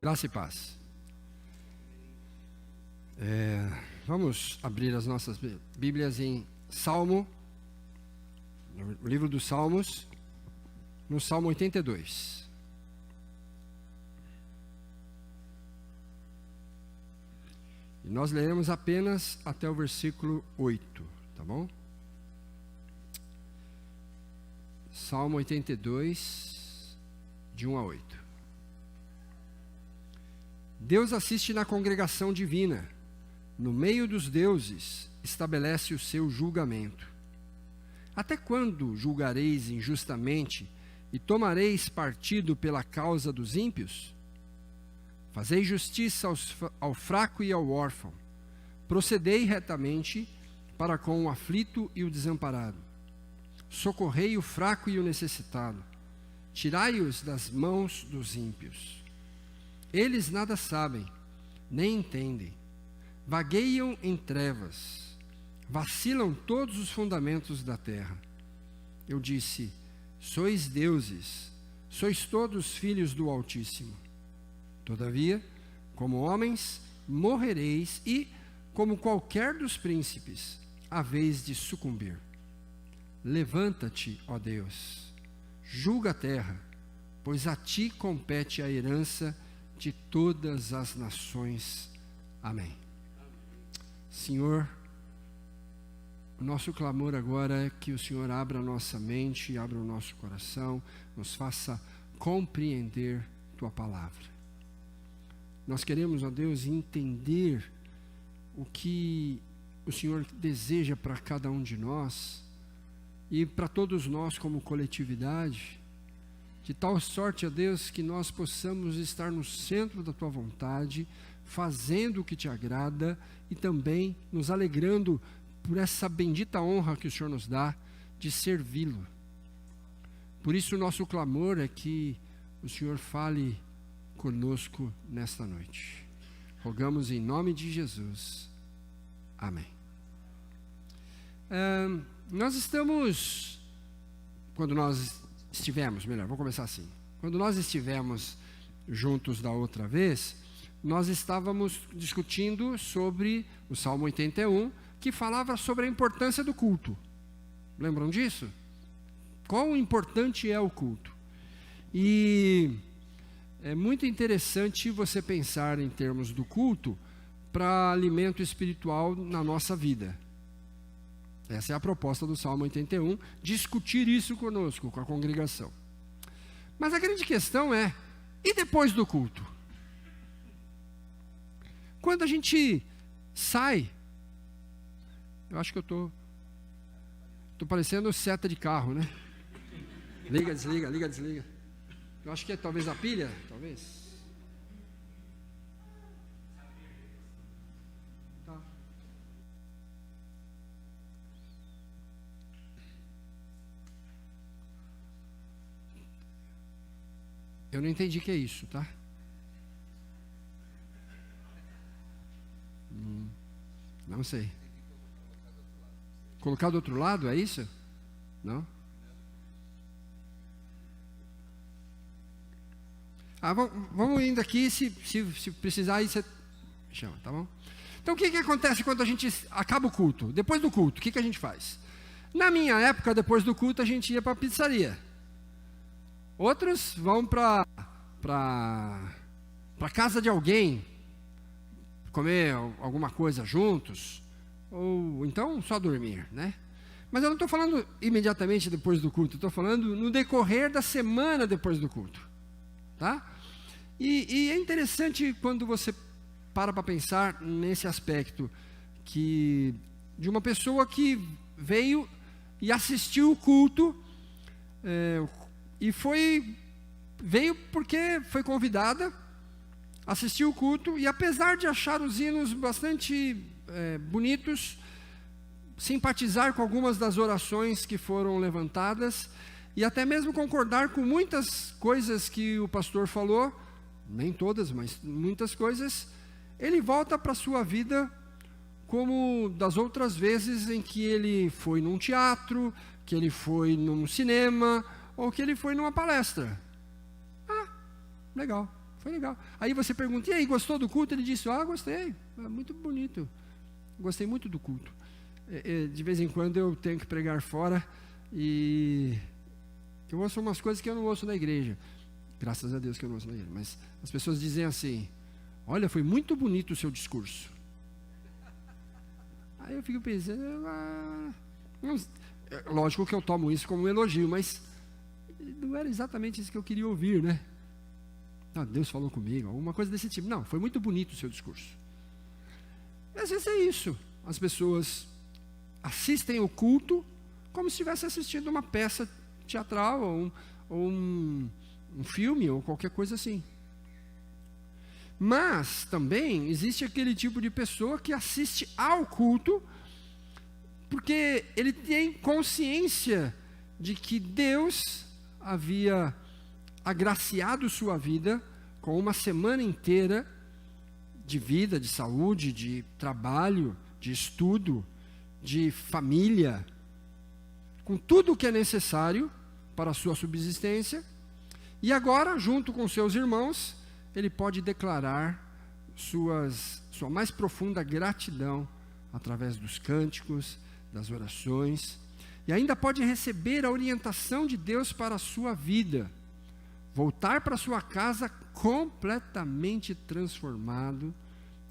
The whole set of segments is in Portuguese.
Graça e paz. Vamos abrir as nossas Bíblias em Salmo, no livro dos Salmos, no Salmo 82. E nós leremos apenas até o versículo 8, tá bom? Salmo 82, de 1 a 8. Deus assiste na congregação divina, no meio dos deuses estabelece o seu julgamento. Até quando julgareis injustamente e tomareis partido pela causa dos ímpios? Fazei justiça ao fraco e ao órfão, procedei retamente para com o aflito e o desamparado. Socorrei o fraco e o necessitado, tirai-os das mãos dos ímpios. Eles nada sabem, nem entendem, vagueiam em trevas, vacilam todos os fundamentos da terra. Eu disse: sois deuses, sois todos filhos do Altíssimo. Todavia, como homens, morrereis e, como qualquer dos príncipes, haveis de sucumbir. Levanta-te, ó Deus, julga a terra, pois a ti compete a herança de todas as nações. Amém. Senhor, o nosso clamor agora é que o Senhor abra a nossa mente, abra o nosso coração, nos faça compreender Tua palavra. Nós queremos, ó Deus, entender o que o Senhor deseja para cada um de nós e para todos nós como coletividade, de tal sorte, ó Deus, que nós possamos estar no centro da Tua vontade, fazendo o que Te agrada e também nos alegrando por essa bendita honra que o Senhor nos dá de servi-lo. Por isso o nosso clamor é que o Senhor fale conosco nesta noite. Rogamos em nome de Jesus. Amém. Nós estivemos, quando nós estivemos juntos da outra vez, nós estávamos discutindo sobre o Salmo 81, que falava sobre a importância do culto. Lembram disso? Quão importante é o culto? E é muito interessante você pensar em termos do culto para alimento espiritual na nossa vida. Essa é a proposta do Salmo 81, discutir isso conosco, com a congregação. Mas a grande questão é, e depois do culto? Quando a gente sai, eu acho que eu estou parecendo seta de carro, né? Liga, desliga, liga, desliga. Eu acho que é talvez a pilha, talvez. Eu não entendi o que é isso, tá? Não sei. Colocar do outro lado, é isso? Não? Vamos indo aqui, se precisar, aí você chama, tá bom? Então o que acontece quando a gente acaba o culto? Depois do culto, o que a gente faz? Na minha época, depois do culto, a gente ia para a pizzaria. Outros vão para casa de alguém, comer alguma coisa juntos, ou então só dormir, né? Mas eu não estou falando imediatamente depois do culto, estou falando no decorrer da semana depois do culto, tá? E é interessante quando você para pensar nesse aspecto, que de uma pessoa que veio e assistiu o culto, e veio porque foi convidada, assistiu o culto, e apesar de achar os hinos bastante bonitos, simpatizar com algumas das orações que foram levantadas, e até mesmo concordar com muitas coisas que o pastor falou, nem todas, mas muitas coisas, ele volta para a sua vida como das outras vezes em que ele foi num teatro, que ele foi num cinema, ou que ele foi numa palestra. Ah, legal, foi legal. Aí você pergunta, e aí, gostou do culto? Ele disse, gostei, muito bonito, gostei muito do culto. De vez em quando eu tenho que pregar fora, e eu ouço umas coisas que eu não ouço na igreja. Graças a Deus que eu não ouço na igreja. Mas as pessoas dizem assim, olha, foi muito bonito o seu discurso. Aí eu fico pensando, lógico que eu tomo isso como um elogio, mas não era exatamente isso que eu queria ouvir, né? Deus falou comigo, alguma coisa desse tipo. Não, foi muito bonito o seu discurso. Às vezes é isso. As pessoas assistem o culto como se estivesse assistindo uma peça teatral ou um filme ou qualquer coisa assim. Mas também existe aquele tipo de pessoa que assiste ao culto porque ele tem consciência de que Deus havia agraciado sua vida com uma semana inteira de vida, de saúde, de trabalho, de estudo, de família, com tudo o que é necessário para a sua subsistência, e agora, junto com seus irmãos, ele pode declarar sua mais profunda gratidão através dos cânticos, das orações, e ainda pode receber a orientação de Deus para a sua vida, voltar para sua casa completamente transformado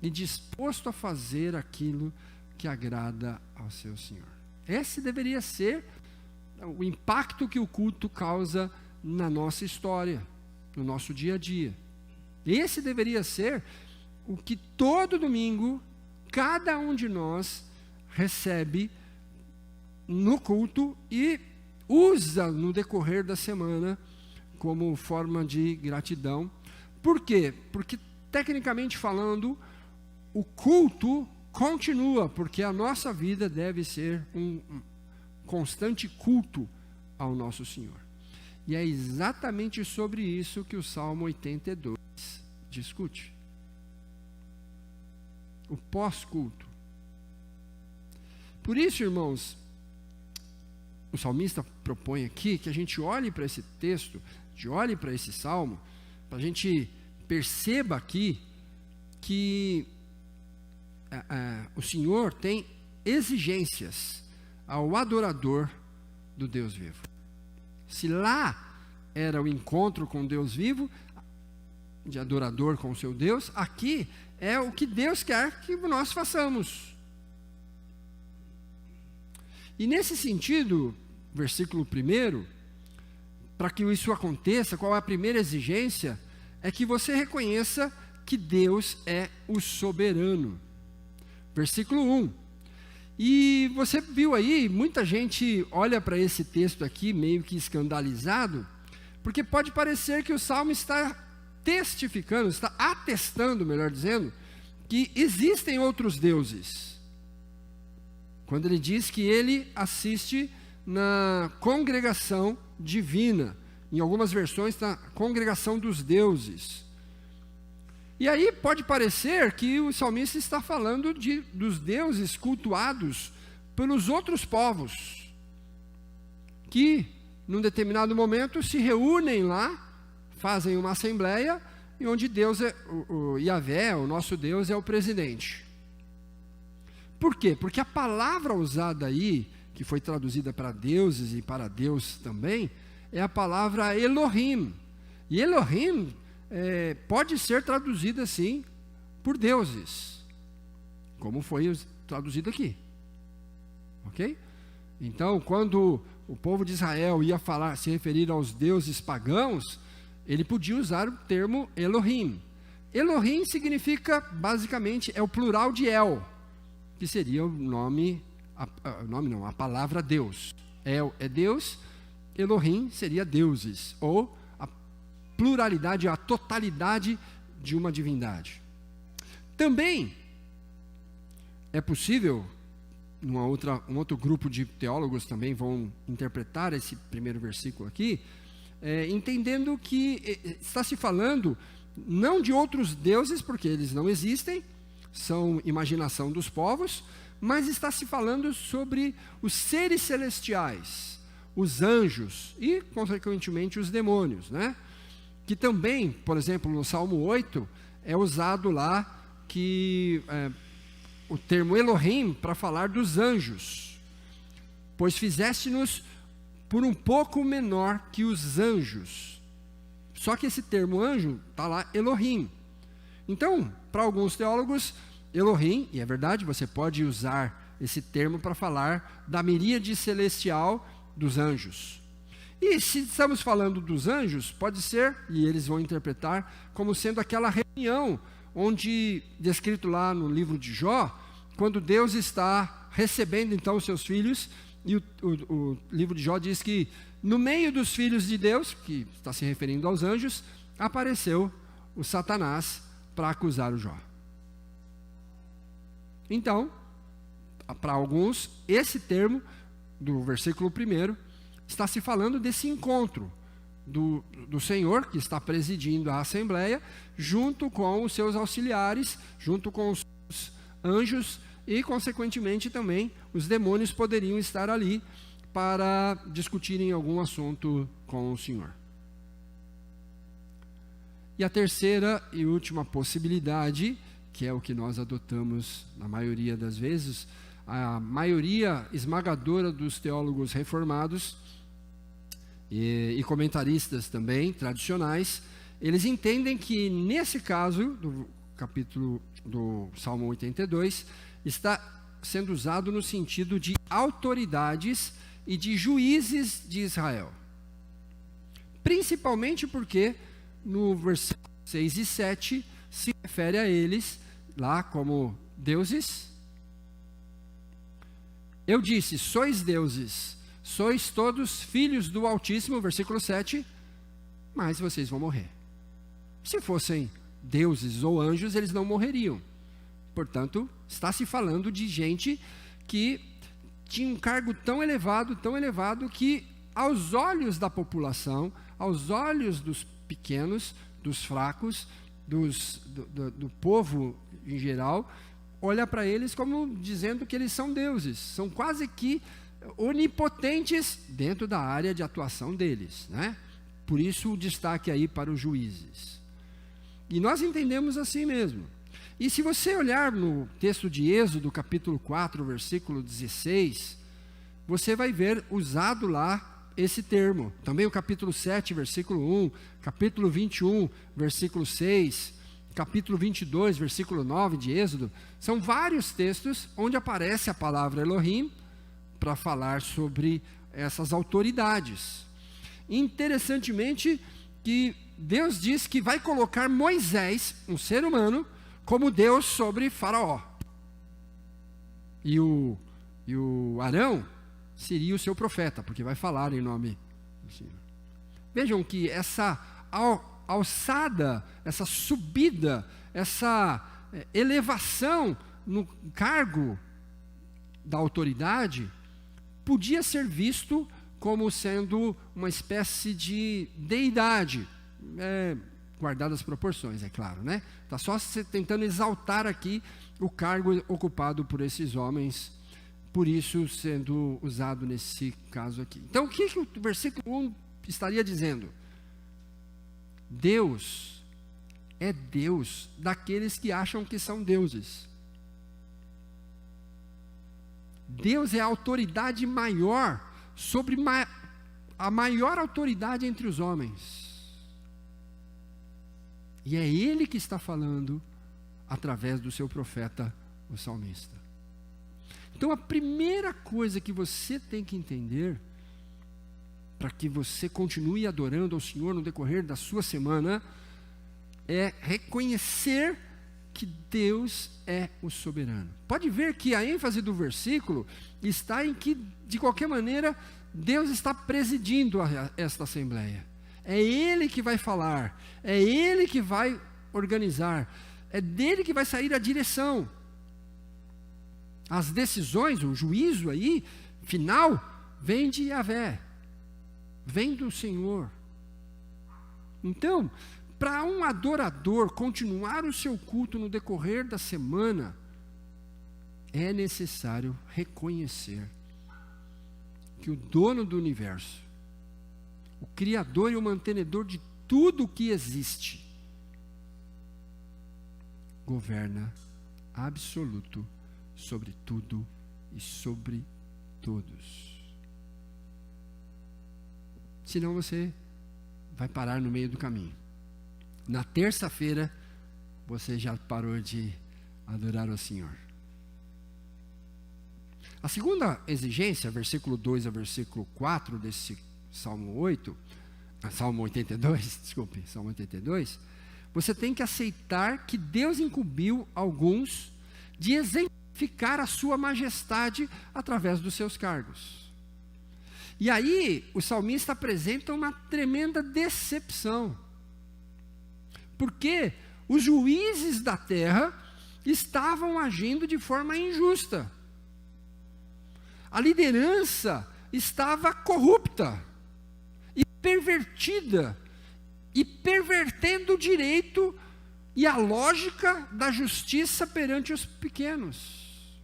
e disposto a fazer aquilo que agrada ao seu Senhor. Esse deveria ser o impacto que o culto causa na nossa história, no nosso dia a dia. Esse deveria ser o que todo domingo, cada um de nós recebe no culto e usa no decorrer da semana como forma de gratidão. Por quê? Porque, tecnicamente falando, o culto continua, porque a nossa vida deve ser um constante culto ao nosso Senhor. E é exatamente sobre isso que o Salmo 82 discute. O pós-culto. Por isso, irmãos, o salmista propõe aqui que a gente olhe para esse texto, olhe para esse salmo, para a gente perceba aqui que o Senhor tem exigências ao adorador do Deus vivo. Se lá era o encontro com Deus vivo, de adorador com o seu Deus, aqui é o que Deus quer que nós façamos. E nesse sentido, versículo 1, para que isso aconteça, qual é a primeira exigência? É que você reconheça que Deus é o soberano. Versículo 1. E você viu aí, muita gente olha para esse texto aqui meio que escandalizado, porque pode parecer que o Salmo está testificando, está atestando, melhor dizendo, que existem outros deuses. Quando ele diz que ele assiste na congregação divina, em algumas versões na congregação dos deuses. E aí pode parecer que o salmista está falando dos deuses cultuados pelos outros povos, que num determinado momento se reúnem lá, fazem uma assembleia, e onde Deus o Yahvé, o nosso Deus, é o presidente. Por quê? Porque a palavra usada aí, que foi traduzida para deuses e para Deus também, é a palavra Elohim. E Elohim pode ser traduzida assim por deuses, como foi traduzido aqui. Ok? Então, quando o povo de Israel ia se referir aos deuses pagãos, ele podia usar o termo Elohim. Elohim significa, basicamente, é o plural de El, que seria a palavra Deus. El é Deus, Elohim seria deuses, ou a pluralidade, a totalidade de uma divindade. Também é possível, um outro grupo de teólogos também vão interpretar esse primeiro versículo aqui, entendendo que está se falando não de outros deuses, porque eles não existem, são imaginação dos povos, mas está se falando sobre os seres celestiais, os anjos e, consequentemente, os demônios, né? Que também, por exemplo, no Salmo 8, é usado lá o termo Elohim para falar dos anjos. Pois fizeste-nos por um pouco menor que os anjos. Só que esse termo anjo está lá Elohim. Então, para alguns teólogos, Elohim, e é verdade, você pode usar esse termo para falar da miríade celestial dos anjos. E se estamos falando dos anjos, pode ser, e eles vão interpretar, como sendo aquela reunião, onde, descrito lá no livro de Jó, quando Deus está recebendo então os seus filhos, e o livro de Jó diz que no meio dos filhos de Deus, que está se referindo aos anjos, apareceu o Satanás para acusar o Jó. Então, para alguns, esse termo do versículo 1 está se falando desse encontro do Senhor, que está presidindo a Assembleia, junto com os seus auxiliares, junto com os anjos, e, consequentemente, também os demônios poderiam estar ali para discutirem algum assunto com o Senhor. E a terceira e última possibilidade, que é o que nós adotamos na maioria das vezes, a maioria esmagadora dos teólogos reformados e comentaristas também, tradicionais, eles entendem que nesse caso, do capítulo do Salmo 82, está sendo usado no sentido de autoridades e de juízes de Israel. Principalmente porque no versículo 6 e 7 se refere a eles lá como deuses. Eu disse, sois deuses, sois todos filhos do Altíssimo, versículo 7, mas vocês vão morrer. Se fossem deuses ou anjos, eles não morreriam. Portanto, está se falando de gente que tinha um cargo tão elevado, que aos olhos da população, aos olhos dos pequenos, dos fracos, do povo em geral, olha para eles como dizendo que eles são deuses, são quase que onipotentes dentro da área de atuação deles, né? Por isso o destaque aí para os juízes. E nós entendemos assim mesmo. E se você olhar no texto de Êxodo, capítulo 4, versículo 16, você vai ver usado lá esse termo. Também o capítulo 7, versículo 1, capítulo 21, versículo 6, capítulo 22, versículo 9 de Êxodo. São vários textos onde aparece a palavra Elohim para falar sobre essas autoridades. Interessantemente que Deus diz que vai colocar Moisés, um ser humano, como Deus sobre Faraó. E o Arão seria o seu profeta, porque vai falar em nome do Senhor. Vejam que essa alçada, essa subida, essa elevação no cargo da autoridade, podia ser visto como sendo uma espécie de deidade, guardadas as proporções, é claro, né? Está só tentando exaltar aqui o cargo ocupado por esses homens, por isso sendo usado nesse caso aqui. Então, o que o versículo 1 estaria dizendo? Deus é Deus daqueles que acham que são deuses. Deus é a autoridade maior sobre a maior autoridade entre os homens. E é Ele que está falando através do seu profeta, o salmista. Então a primeira coisa que você tem que entender, para que você continue adorando ao Senhor no decorrer da sua semana, é reconhecer que Deus é o soberano. Pode ver que a ênfase do versículo está em que, de qualquer maneira, Deus está presidindo esta assembleia. É Ele que vai falar, é Ele que vai organizar, é dele que vai sair a direção. As decisões, o juízo aí, final, vem de Yahvé, vem do Senhor. Então, para um adorador continuar o seu culto no decorrer da semana, é necessário reconhecer que o dono do universo, o Criador e o mantenedor de tudo o que existe, governa absoluto sobre tudo e sobre todos. Senão você vai parar no meio do caminho. Na terça-feira, você já parou de adorar o Senhor. A segunda exigência, versículo 2 a versículo 4 desse Salmo 82, desculpe, Salmo 82, você tem que aceitar que Deus incumbiu alguns de exemplificar a sua majestade através dos seus cargos. E aí, o salmista apresenta uma tremenda decepção, porque os juízes da terra estavam agindo de forma injusta. A liderança estava corrupta e pervertida, e pervertendo o direito e a lógica da justiça perante os pequenos.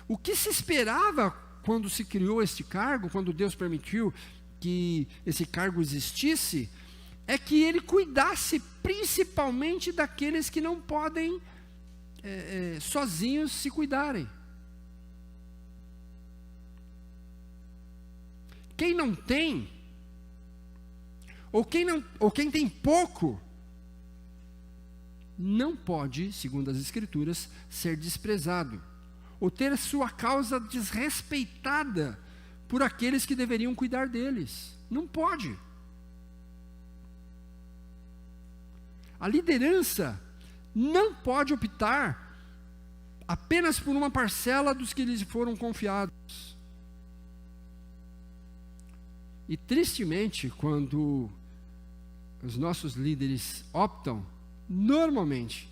O que se esperava quando se criou este cargo, quando Deus permitiu que esse cargo existisse, é que ele cuidasse principalmente daqueles que não podem sozinhos se cuidarem. Quem não tem, ou quem tem pouco, não pode, segundo as Escrituras, ser desprezado, ou ter a sua causa desrespeitada por aqueles que deveriam cuidar deles. Não pode. A liderança não pode optar apenas por uma parcela dos que lhes foram confiados. E tristemente, quando os nossos líderes optam, normalmente,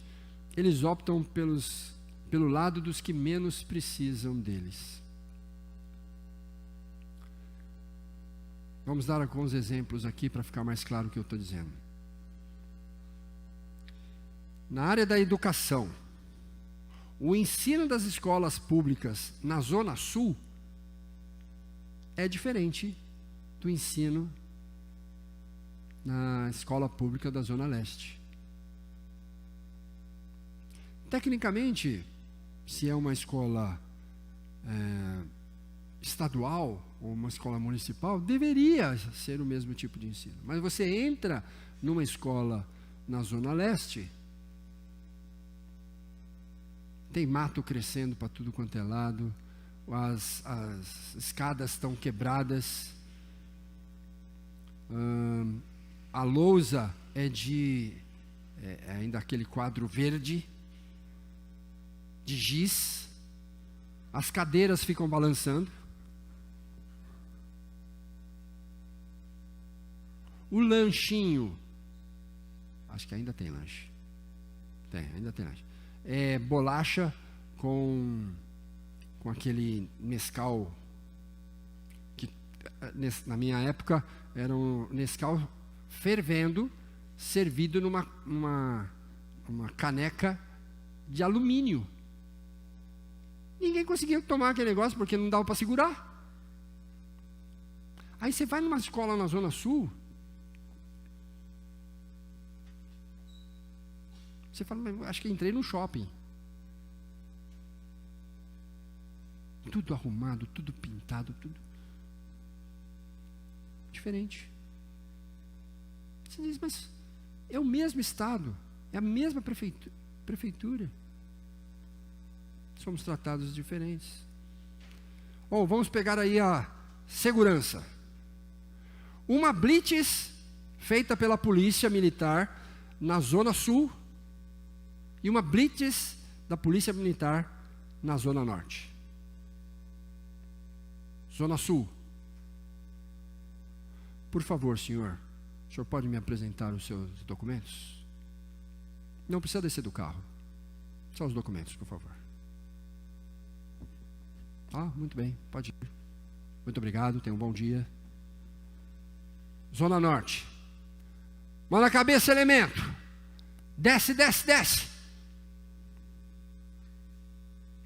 eles optam pelo lado dos que menos precisam deles. Vamos dar alguns exemplos aqui para ficar mais claro o que eu estou dizendo. Na área da educação, o ensino das escolas públicas na Zona Sul é diferente do ensino na escola pública da Zona Leste. Tecnicamente, se é uma escola estadual ou uma escola municipal, deveria ser o mesmo tipo de ensino. Mas você entra numa escola na Zona Leste, tem mato crescendo para tudo quanto é lado, as escadas estão quebradas, a lousa é ainda aquele quadro verde, de giz, as cadeiras ficam balançando, o lanchinho, acho que ainda tem lanche, ainda tem lanche, é bolacha com aquele Nescau, que na minha época era um Nescau fervendo, servido numa caneca de alumínio. Ninguém conseguia tomar aquele negócio porque não dava para segurar. Aí você vai numa escola na Zona Sul, você fala, mas acho que entrei num shopping. Tudo arrumado, tudo pintado, tudo diferente. Você diz, mas é o mesmo estado, é a mesma prefeitura. Somos tratados diferentes. Ou vamos pegar aí a segurança. Uma blitz feita pela polícia militar na Zona Sul e uma blitz da polícia militar na Zona Norte. Zona Sul. Por favor, senhor, o senhor pode me apresentar os seus documentos? Não precisa descer do carro. Só os documentos, por favor. Muito bem, pode ir. Muito obrigado, tenha um bom dia. Zona Norte. Mão na cabeça, elemento. Desce, desce, desce.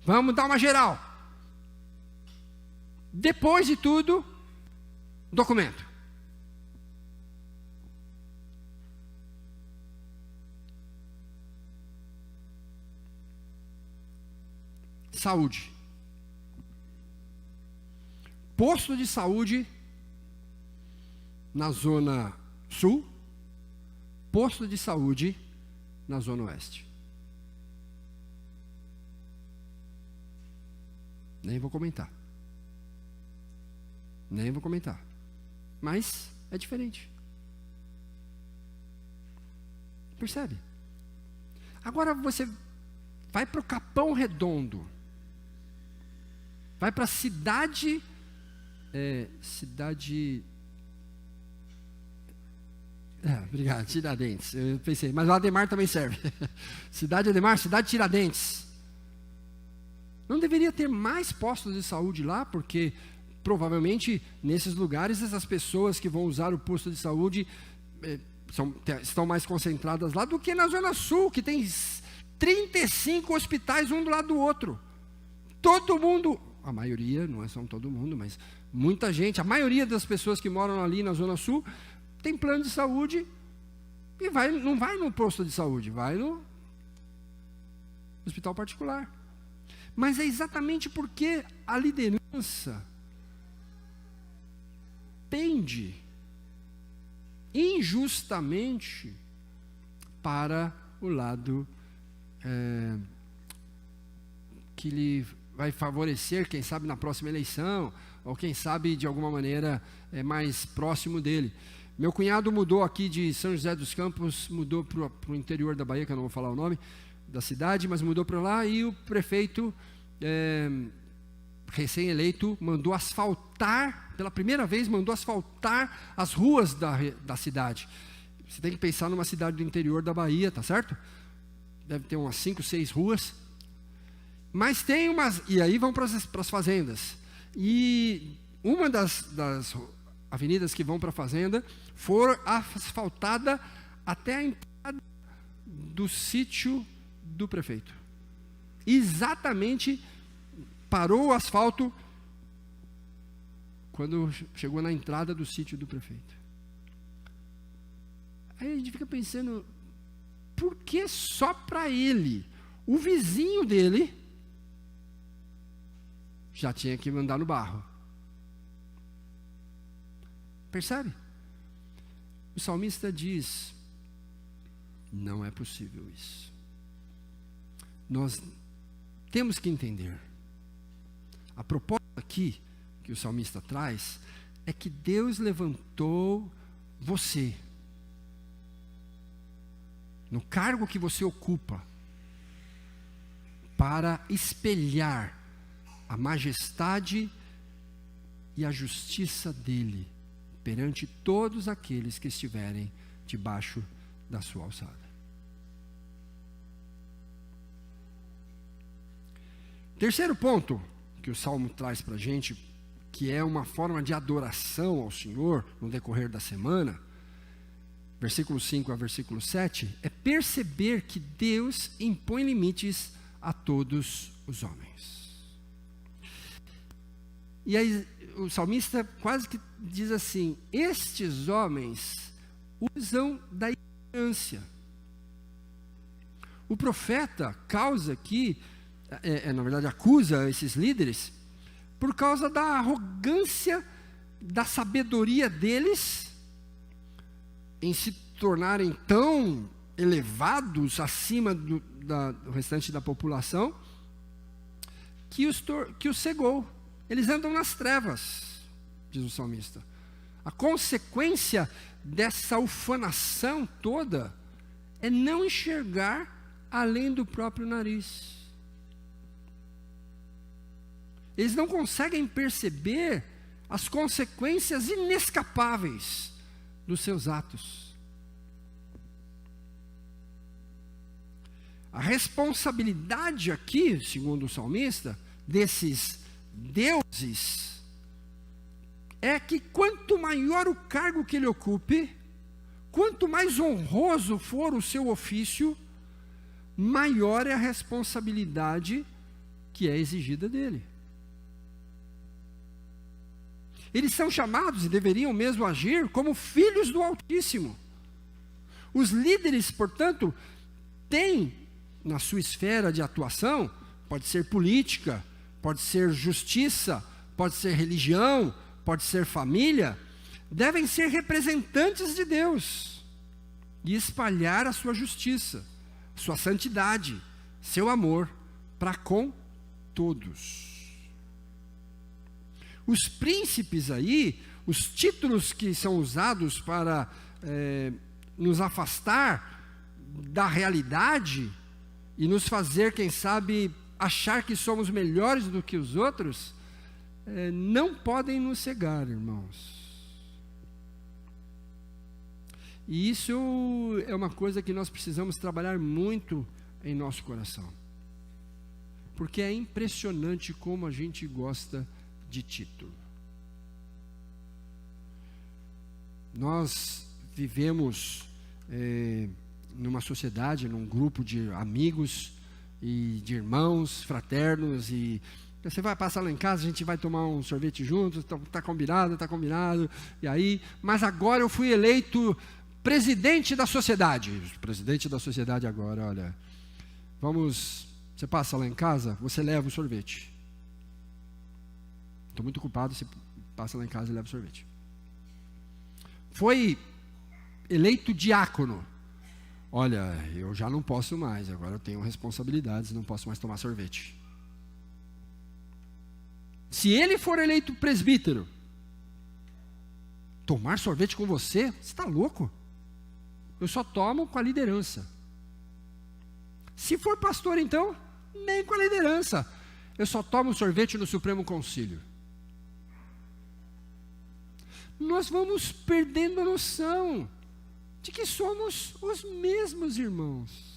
Vamos dar uma geral. Depois de tudo, documento. Saúde. Posto de saúde na zona sul, posto de saúde na zona oeste. Nem vou comentar. Mas é diferente. Percebe? Agora você vai para o Capão Redondo. Vai para a cidade. Obrigado, Tiradentes. Eu pensei, mas o Ademar também serve. Cidade Ademar, cidade Tiradentes. Não deveria ter mais postos de saúde lá, porque provavelmente nesses lugares essas pessoas que vão usar o posto de saúde estão mais concentradas lá do que na Zona Sul, que tem 35 hospitais um do lado do outro. Todo mundo, a maioria, não são todo mundo, mas muita gente, a maioria das pessoas que moram ali na Zona Sul tem plano de saúde e não vai no posto de saúde, vai no hospital particular. Mas é exatamente porque a liderança pende injustamente para o lado que lhe vai favorecer, quem sabe na próxima eleição, ou quem sabe de alguma maneira mais próximo dele. Meu cunhado mudou aqui de São José dos Campos, mudou para o interior da Bahia, que eu não vou falar o nome da cidade, mas mudou para lá, e o prefeito recém-eleito mandou asfaltar, pela primeira vez mandou asfaltar as ruas da cidade. Você tem que pensar numa cidade do interior da Bahia, tá certo? Deve ter umas 5, 6 ruas, mas tem umas, e aí vão para as fazendas, e uma das avenidas que vão para a fazenda foi asfaltada até a entrada do sítio do prefeito. Exatamente, parou o asfalto quando chegou na entrada do sítio do prefeito. Aí a gente fica pensando, por que só para ele? O vizinho dele já tinha que mandar no barro. Percebe? O salmista diz, não é possível isso. Nós temos que entender. A proposta aqui que o salmista traz é que Deus levantou você no cargo que você ocupa para espelhar a majestade e a justiça dele perante todos aqueles que estiverem debaixo da sua alçada. Terceiro ponto que o Salmo traz para a gente, que é uma forma de adoração ao Senhor no decorrer da semana, versículo 5 a versículo 7, é perceber que Deus impõe limites a todos os homens. E aí o salmista quase que diz assim, estes homens usam da ignorância. O profeta causa aqui, na verdade acusa esses líderes, por causa da arrogância, da sabedoria deles, em se tornarem tão elevados acima do restante da população, que os cegou. Eles andam nas trevas, diz o salmista. A consequência dessa ufanação toda é não enxergar além do próprio nariz. Eles não conseguem perceber as consequências inescapáveis dos seus atos. A responsabilidade aqui, segundo o salmista, desses deuses, é que quanto maior o cargo que ele ocupe, quanto mais honroso for o seu ofício, maior é a responsabilidade que é exigida dele. Eles são chamados e deveriam mesmo agir como filhos do Altíssimo. Os líderes, portanto, têm na sua esfera de atuação, pode ser política, pode ser justiça, pode ser religião, pode ser família, devem ser representantes de Deus e espalhar a sua justiça, sua santidade, seu amor para com todos. Os príncipes aí, os títulos que são usados para nos afastar da realidade e nos fazer, quem sabe, achar que somos melhores do que os outros, não podem nos cegar, irmãos. E isso é uma coisa que nós precisamos trabalhar muito em nosso coração. Porque é impressionante como a gente gosta de título. Nós vivemos numa sociedade, num grupo de amigos e de irmãos fraternos, e você vai passar lá em casa, a gente vai tomar um sorvete juntos, está combinado, e aí, mas agora eu fui eleito presidente da sociedade. Presidente da sociedade agora, olha, você passa lá em casa, você leva o sorvete. Estou muito ocupado, você passa lá em casa e leva o sorvete. Foi eleito diácono. Olha, eu já não posso mais, agora eu tenho responsabilidades, não posso mais tomar sorvete. Se ele for eleito presbítero, tomar sorvete com você? Você está louco? Eu só tomo com a liderança. Se for pastor, então, nem com a liderança. Eu só tomo sorvete no Supremo Concílio. Nós vamos perdendo a noção de que somos os mesmos irmãos.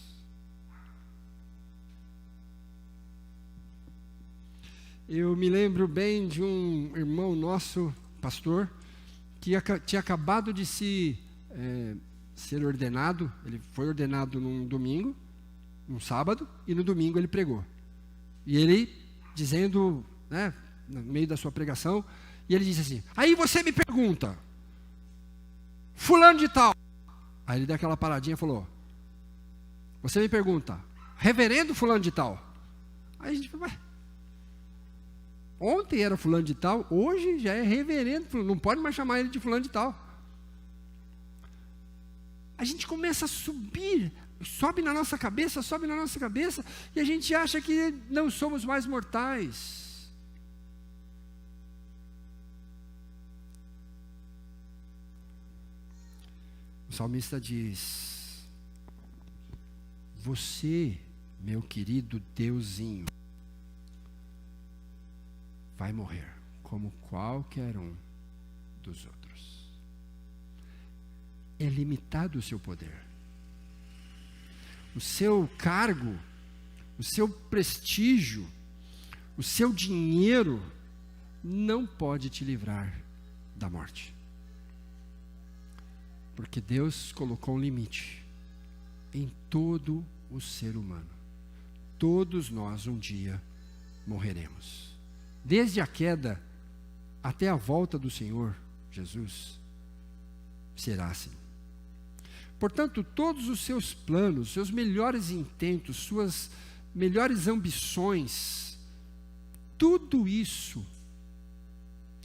Eu me lembro bem de um irmão nosso, pastor, que tinha acabado de ser ordenado. Ele foi ordenado num domingo, num sábado, e no domingo ele pregou. E ele dizendo, no meio da sua pregação, e ele disse assim: aí você me pergunta, fulano de tal. Aí ele deu aquela paradinha e falou: você me pergunta, reverendo fulano de tal. Aí a gente falou: ontem era fulano de tal, hoje já é reverendo, não pode mais chamar ele de fulano de tal. A gente começa a subir, sobe na nossa cabeça, e a gente acha que não somos mais mortais. O salmista diz: você, meu querido Deusinho, vai morrer como qualquer um dos outros. É limitado o seu poder. O seu cargo, o seu prestígio, o seu dinheiro não pode te livrar da morte. Porque Deus colocou um limite em todo o ser humano. Todos nós um dia morreremos. Desde a queda até a volta do Senhor Jesus, será assim. Portanto, todos os seus planos, seus melhores intentos, suas melhores ambições, tudo isso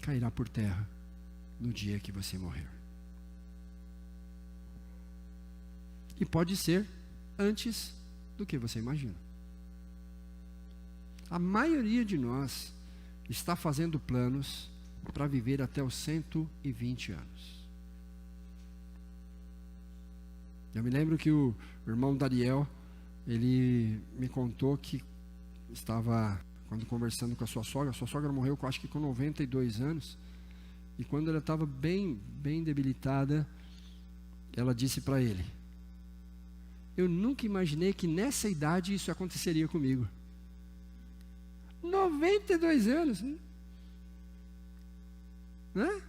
cairá por terra no dia que você morrer. E pode ser antes do que você imagina. A maioria de nós está fazendo planos para viver até os 120 anos. Eu me lembro que o irmão Dariel, ele me contou que estava, quando conversando com a sua sogra morreu, acho que com 92 anos, e quando ela estava bem debilitada, ela disse para ele: eu nunca imaginei que nessa idade isso aconteceria comigo. 92 anos, né?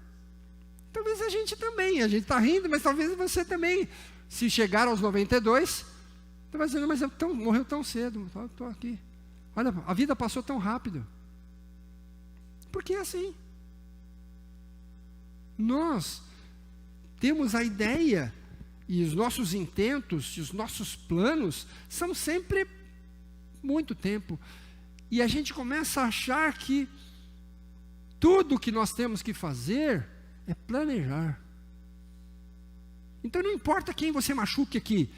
Talvez a gente também, a gente está rindo, mas talvez você também, se chegar aos 92, você vai dizer, mas morreu tão cedo, estou aqui. Olha, a vida passou tão rápido. Porque é assim. Nós temos a ideia, e os nossos intentos, e os nossos planos, são sempre muito tempo. E a gente começa a achar que tudo que nós temos que fazer é planejar. Então não importa quem você machuque aqui,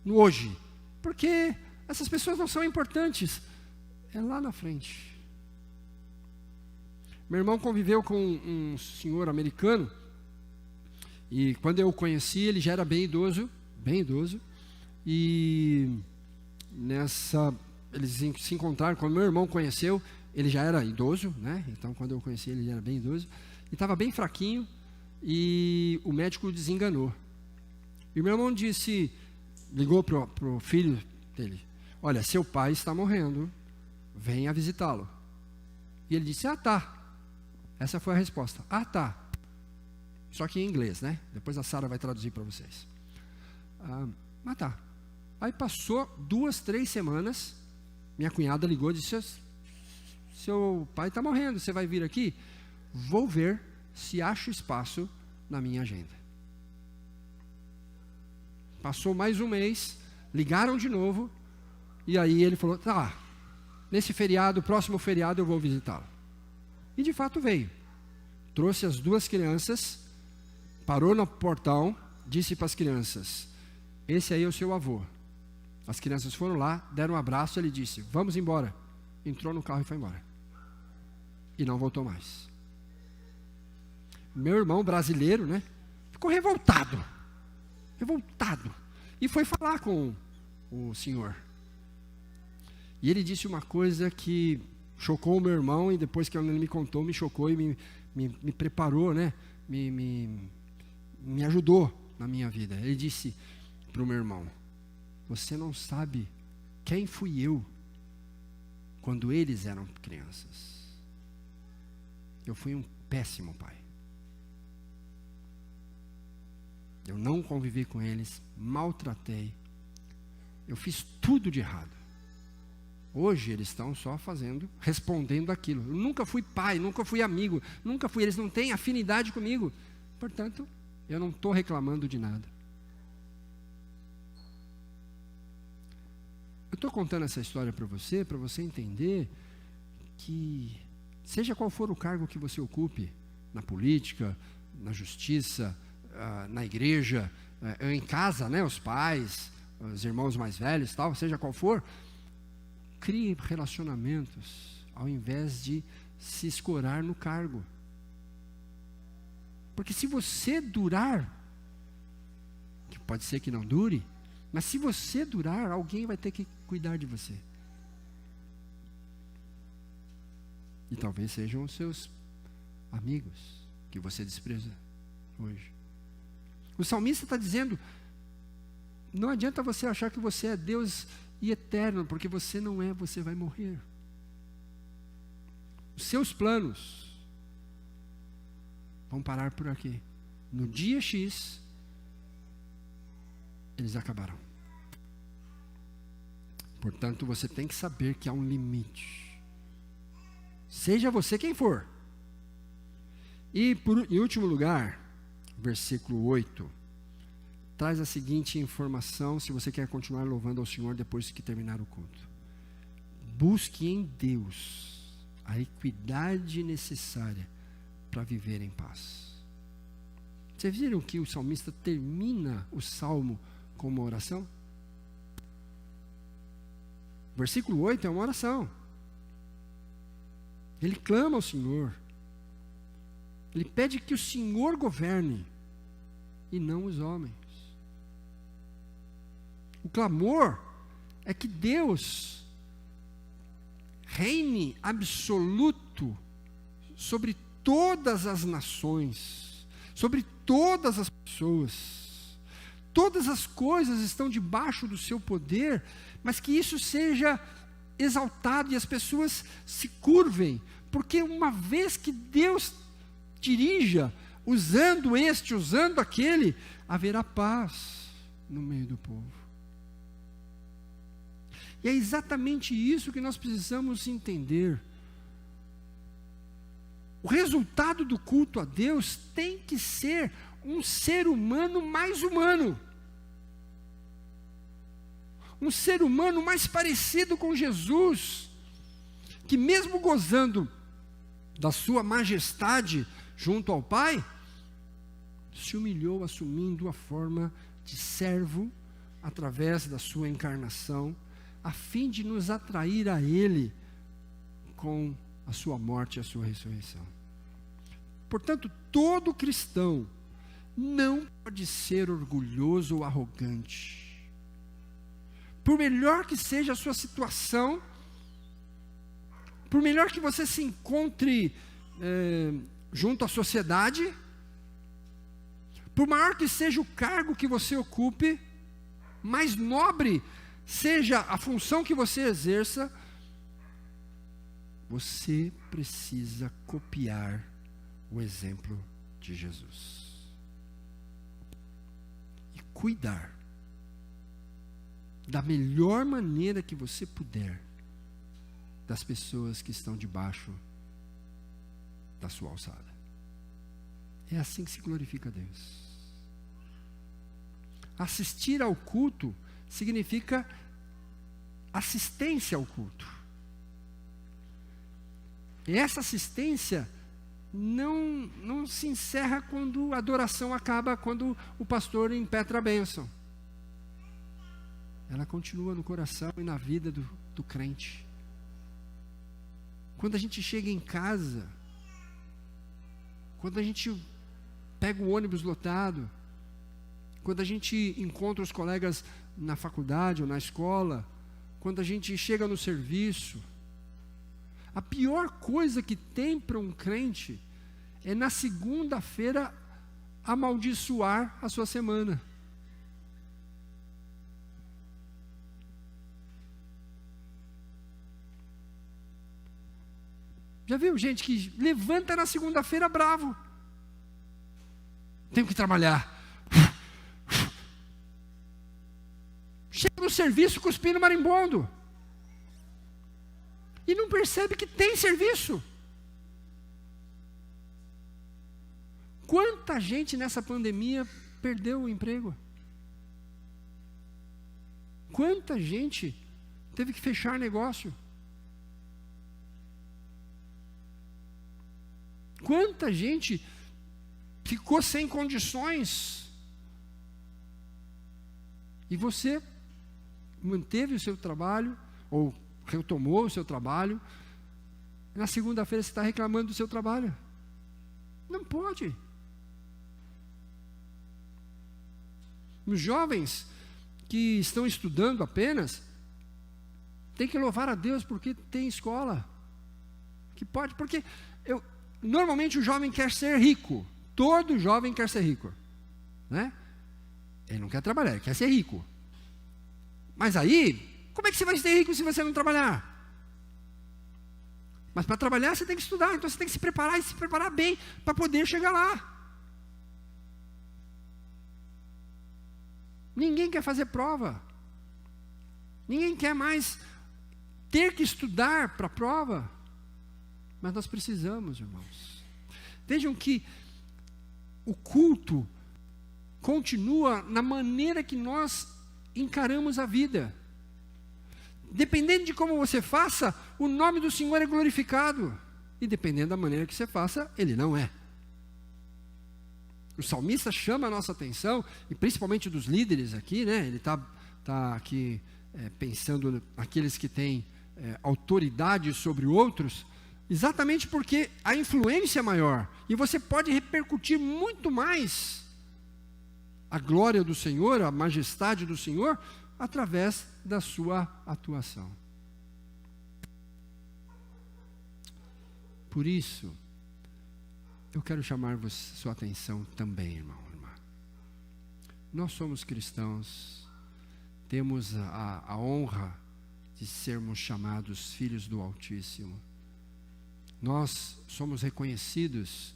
no hoje, porque essas pessoas não são importantes, é lá na frente. Meu irmão conviveu com um senhor americano, e quando eu o conheci, ele já era bem idoso, e eles se encontraram, quando meu irmão conheceu, ele já era idoso, né? Então quando eu conheci ele já era bem idoso, e estava bem fraquinho, e o médico o desenganou. E meu irmão ligou para o filho dele, olha, seu pai está morrendo, venha visitá-lo. E ele disse, tá. Essa foi a resposta, tá. Só que em inglês, né? Depois a Sara vai traduzir para vocês. Tá. Aí passou 2, 3 semanas, minha cunhada ligou e disse, seu pai está morrendo, você vai vir aqui? Vou ver se acho espaço na minha agenda. Passou mais um mês, ligaram de novo, e aí ele falou, nesse feriado, próximo feriado eu vou visitá-lo. E de fato veio. Trouxe as 2 crianças, parou no portão, disse para as crianças, esse aí é o seu avô. As crianças foram lá, deram um abraço, ele disse, vamos embora. Entrou no carro e foi embora. E não voltou mais. Meu irmão brasileiro, né, ficou revoltado. E foi falar com o senhor. E ele disse uma coisa que chocou o meu irmão, e depois que ele me contou, me chocou e me preparou, né, me ajudou na minha vida. Ele disse para o meu irmão, você não sabe quem fui eu quando eles eram crianças. Eu fui um péssimo pai. Eu não convivi com eles, maltratei. Eu fiz tudo de errado. Hoje eles estão só respondendo aquilo. Eu nunca fui pai, nunca fui amigo, eles não têm afinidade comigo. Portanto, eu não estou reclamando de nada. Eu estou contando essa história para você entender que, seja qual for o cargo que você ocupe, na política, na justiça, na igreja, em casa, né, os pais, os irmãos mais velhos, tal, seja qual for, crie relacionamentos ao invés de se escorar no cargo. Porque se você durar, que pode ser que não dure, mas se você durar, alguém vai ter que cuidar de você. E talvez sejam os seus amigos que você despreza hoje. O salmista está dizendo, não adianta você achar que você é Deus e eterno, porque você não é, você vai morrer. Os seus planos vão parar por aqui. No dia X, eles acabarão. Portanto, você tem que saber que há um limite. Seja você quem for. E em último lugar, versículo 8, traz a seguinte informação, se você quer continuar louvando ao Senhor depois que terminar o culto. Busque em Deus a equidade necessária para viver em paz. Vocês viram que o salmista termina o salmo com uma oração? Versículo 8 é uma oração. Ele clama ao Senhor. Ele pede que o Senhor governe e não os homens. O clamor é que Deus reine absoluto sobre todas as nações, sobre todas as pessoas. Todas as coisas estão debaixo do seu poder, mas que isso seja exaltado e as pessoas se curvem, porque uma vez que Deus dirija usando aquele, haverá paz no meio do povo. E é exatamente isso que nós precisamos entender. O resultado do culto a Deus tem que ser um ser humano mais humano. Um ser humano mais parecido com Jesus, que mesmo gozando da sua majestade junto ao Pai, se humilhou assumindo a forma de servo através da sua encarnação, a fim de nos atrair a Ele com a sua morte e a sua ressurreição. Portanto, todo cristão não pode ser orgulhoso ou arrogante. Por melhor que seja a sua situação, por melhor que você se encontre junto à sociedade, por maior que seja o cargo que você ocupe, mais nobre seja a função que você exerça, você precisa copiar o exemplo de Jesus. E cuidar da melhor maneira que você puder das pessoas que estão debaixo da sua alçada. É assim que se glorifica a Deus. Assistir ao culto significa assistência ao culto. E essa assistência não se encerra quando a adoração acaba, quando o pastor impetra a bênção. Ela continua no coração e na vida do crente. Quando a gente chega em casa, quando a gente pega o ônibus lotado, quando a gente encontra os colegas na faculdade ou na escola, quando a gente chega no serviço, a pior coisa que tem para um crente é na segunda-feira amaldiçoar a sua semana. Já viu gente que levanta na segunda-feira bravo? Tenho que trabalhar. Chega no serviço cuspindo marimbondo. E não percebe que tem serviço. Quanta gente nessa pandemia perdeu o emprego? Quanta gente teve que fechar negócio? Quanta gente ficou sem condições? E você manteve o seu trabalho, ou retomou o seu trabalho, na segunda-feira você está reclamando do seu trabalho. Não pode. Os jovens que estão estudando apenas, tem que louvar a Deus porque tem escola. Que pode, porque normalmente o jovem quer ser rico. Todo jovem quer ser rico, né? Ele não quer trabalhar, ele quer ser rico. Mas aí, como é que você vai ser rico se você não trabalhar? Mas para trabalhar você tem que estudar, então você tem que se preparar e se preparar bem para poder chegar lá. Ninguém quer fazer prova. Ninguém quer mais ter que estudar para a prova. Mas nós precisamos, irmãos. Vejam que o culto continua na maneira que nós encaramos a vida. Dependendo de como você faça, o nome do Senhor é glorificado. E dependendo da maneira que você faça, Ele não é. O salmista chama a nossa atenção, e principalmente dos líderes aqui, né? Ele está aqui pensando naqueles que têm autoridade sobre outros, exatamente porque a influência é maior, e você pode repercutir muito mais a glória do Senhor, a majestade do Senhor, através da sua atuação. Por isso, eu quero chamar sua atenção também, irmão, irmã. Nós somos cristãos, temos a honra de sermos chamados filhos do Altíssimo. Nós somos reconhecidos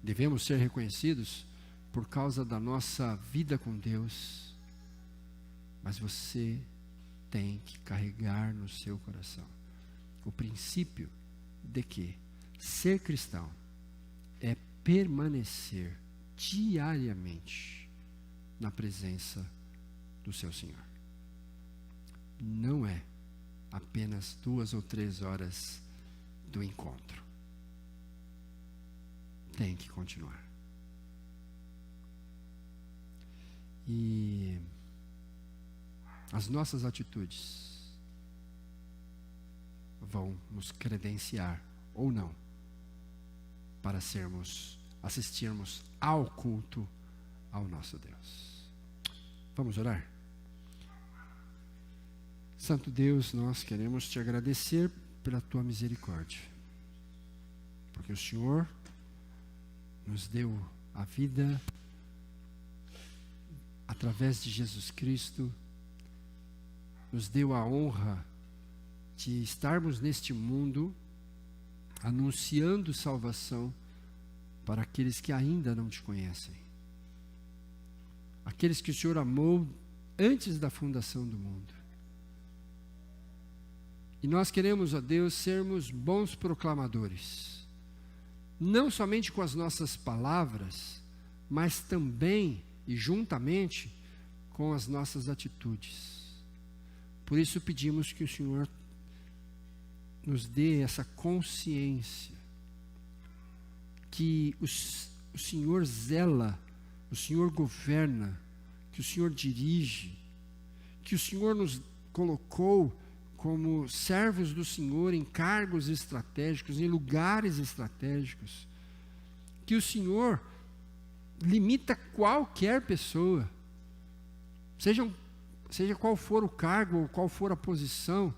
devemos ser reconhecidos por causa da nossa vida com Deus, mas você tem que carregar no seu coração o princípio de que ser cristão é permanecer diariamente na presença do seu Senhor. Não é apenas 2 ou 3 horas do encontro. Tem que continuar. E as nossas atitudes vão nos credenciar ou não para assistirmos ao culto ao nosso Deus. Vamos orar? Santo Deus, nós queremos te agradecer pela tua misericórdia, porque o Senhor nos deu a vida através de Jesus Cristo, nos deu a honra de estarmos neste mundo anunciando salvação para aqueles que ainda não te conhecem, aqueles que o Senhor amou antes da fundação do mundo. E nós queremos, ó Deus, sermos bons proclamadores, não somente com as nossas palavras, mas também e juntamente com as nossas atitudes. Por isso pedimos que o Senhor nos dê essa consciência que o Senhor zela, o Senhor governa, que o Senhor dirige, que o Senhor nos colocou como servos do Senhor em cargos estratégicos, em lugares estratégicos, que o Senhor limita qualquer pessoa, seja qual for o cargo ou qual for a posição,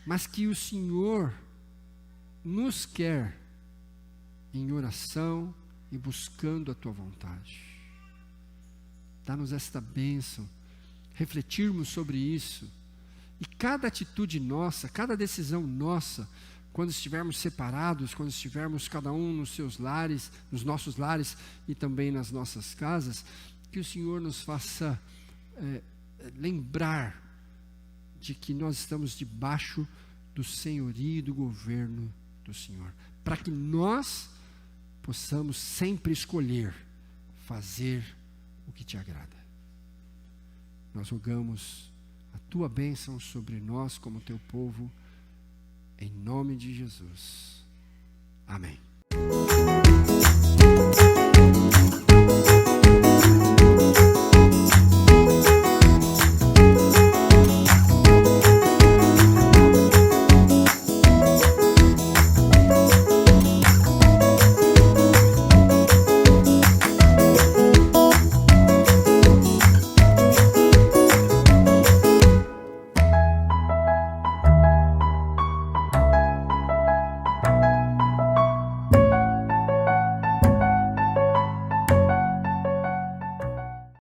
mas que o Senhor nos quer em oração e buscando a tua vontade. Dá-nos esta bênção, refletirmos sobre isso, e cada atitude nossa, cada decisão nossa, quando estivermos separados, quando estivermos cada um nos seus lares, nos nossos lares e também nas nossas casas, que o Senhor nos faça lembrar de que nós estamos debaixo do senhorio e do governo do Senhor, para que nós possamos sempre escolher fazer o que te agrada. Nós rogamos a tua bênção sobre nós como teu povo, em nome de Jesus. Amém.